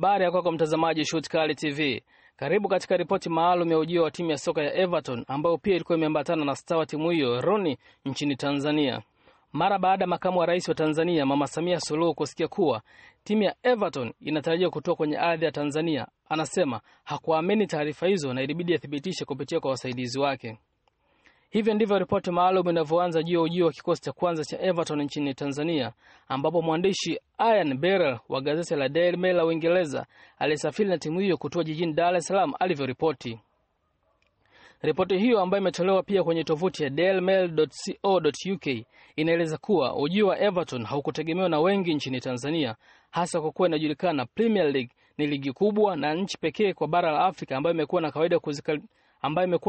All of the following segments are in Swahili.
Habari yako kwa mtazamaji Shoot Kali TV. Karibu katika ripoti maalum ya ujio wa timu ya soka ya Everton ambayo pia ilikuwa imeambatana na star wa timu hiyo Ronnie nchini Tanzania. Mara baada makamu wa rais wa Tanzania Mama Samia Suluhu kusikia kuwa timu ya Everton inatarajiwa kutoka kwenye ardhi ya Tanzania, anasema hakuamini taarifa hizo na ilibidi athibitishe kupitia kwa wasaidizi wake. Hivyo ndivyo ripoti maalum inavyoanza juu ya ujio wa kikosi cha kwanza cha Everton nchini Tanzania, ambapo mwandishi Ian Beryl wa gazeti la Daily Mail la Uingereza alisafiri na timu hiyo kutoka jijini Dar es Salaam alivyoripoti. Ripoti hiyo ambayo imetolewa pia kwenye tovuti ya dailymail.co.uk inaeleza kuwa ujio wa Everton haukutegemewa na wengi nchini Tanzania, hasa kwa kuwa inajulikana Premier League ni ligi kubwa na nchi pekee kwa bara la Afrika ambayo imekuwa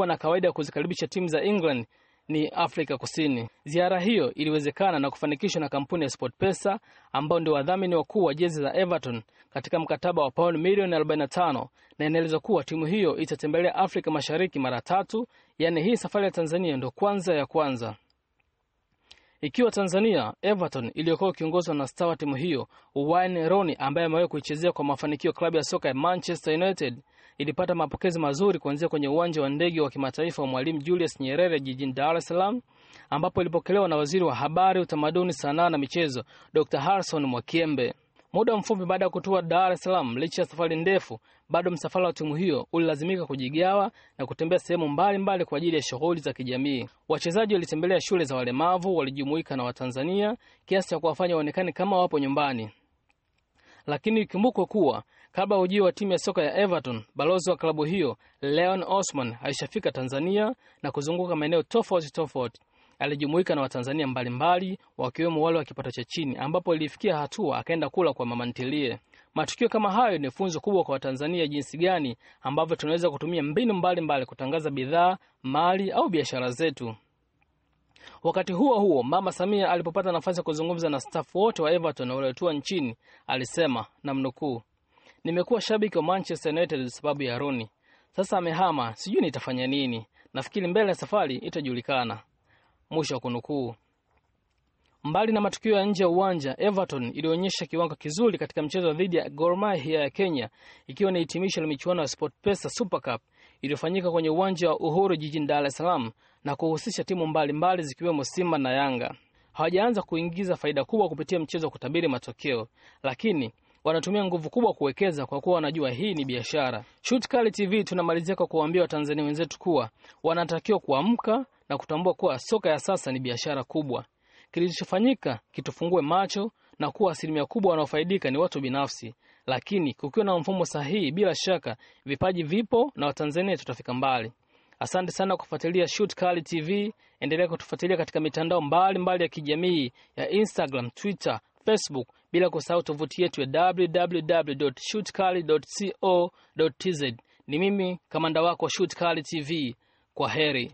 na kawaida ya kuzikaribisha timu za England ni Afrika Kusini. Ziara hiyo iliwezekana na kufanikishwa na kampuni ya SportPesa ambao ndio wadhamini wakuu wa jezi za Everton katika mkataba wa pauni milioni 45, na inaelezwa kuwa timu hiyo itatembelea Afrika Mashariki mara 3, yani hii safari ya Tanzania ndio ya kwanza. Ikiwa Tanzania, Everton iliyokuwa kiongozwa na star wa timu hiyo Wayne Rooney ambaye amewahi kuichezea kwa mafanikio klabu ya soka ya Manchester United ilipata mapokezi mazuri kuanzia kwenye uwanja wa ndege wa kimataifa wa Mwalimu Julius Nyerere jijini Dar es Salaam, ambapo ilipokelewa na waziri wa habari, utamaduni, sanaa na michezo Dr. Harrison Mwakyembe. Muda mfupi baada ya kutua Dar es Salaam, licha ya safari ndefu, bado msafara wa timu hiyo ulilazimika kujigawa na kutembea sehemu mbalimbali kwa ajili ya shughuli za kijamii. Wachezaji walitembelea shule za walemavu, walijumuika na Watanzania kiasi cha kuwafanya waonekane kama wapo nyumbani. Lakini ikumbukwe kuwa kabla ujio wa timu ya soka ya Everton, balozi wa klabu hiyo Leon Osman alishafika Tanzania na kuzunguka maeneo tofauti. Alijumuika na Watanzania mbalimbali wakiwemo wale wa kipato cha chini, ambapo ilifikia hatua akaenda kula kwa mama ntilie. Matukio kama hayo ni funzo kubwa kwa Watanzania jinsi gani ambavyo tunaweza kutumia mbinu mbalimbali kutangaza bidhaa, mali au biashara zetu. Wakati huo Mama Samia alipopata nafasi ya kuzungumza na staff wote wa Everton waliotua nchini, alisema namnukuu, "Nimekuwa shabiki wa Manchester United sababu ya Ronnie. Sasa amehama, sijui nitafanya nini. Nafikiri mbele ya safari itajulikana." Mwisho wa kunukuu. Mbali na matukio ya nje ya uwanja, Everton ilionyesha kiwango kizuri katika mchezo dhidi ya Gor Mahia ya Kenya, ikiwa ni hitimisho la michuano ya SportPesa Super Cup iliyofanyika kwenye uwanja wa Uhuru jijini Dar es Salaam na kuhusisha timu mbalimbali zikiwemo Simba na Yanga. Hawajaanza kuingiza faida kubwa kupitia mchezo wa kutabiri matokeo, lakini wanatumia nguvu kubwa kuwekeza kwa kuwa wanajua hii ni biashara. Shoot Kali TV tunamalizia kwa kuwaambia Watanzania wenzetu kuwa wanatakiwa kuamka na kutambua kuwa soka ya sasa ni biashara kubwa. Kilichofanyika kitufungue macho na kuwa asilimia kubwa wanaofaidika ni watu binafsi, lakini kukiwa na mfumo sahihi, bila shaka vipaji vipo na Watanzania tutafika mbali. Asante sana kufuatilia Shoot Kali TV. Endelea kutufuatilia katika mitandao mbalimbali ya kijamii ya Instagram, Twitter, Facebook, bila kusahau tovuti yetu ya www.shootkali.co.tz. Ni mimi kamanda wako Shoot Kali TV. Kwa heri.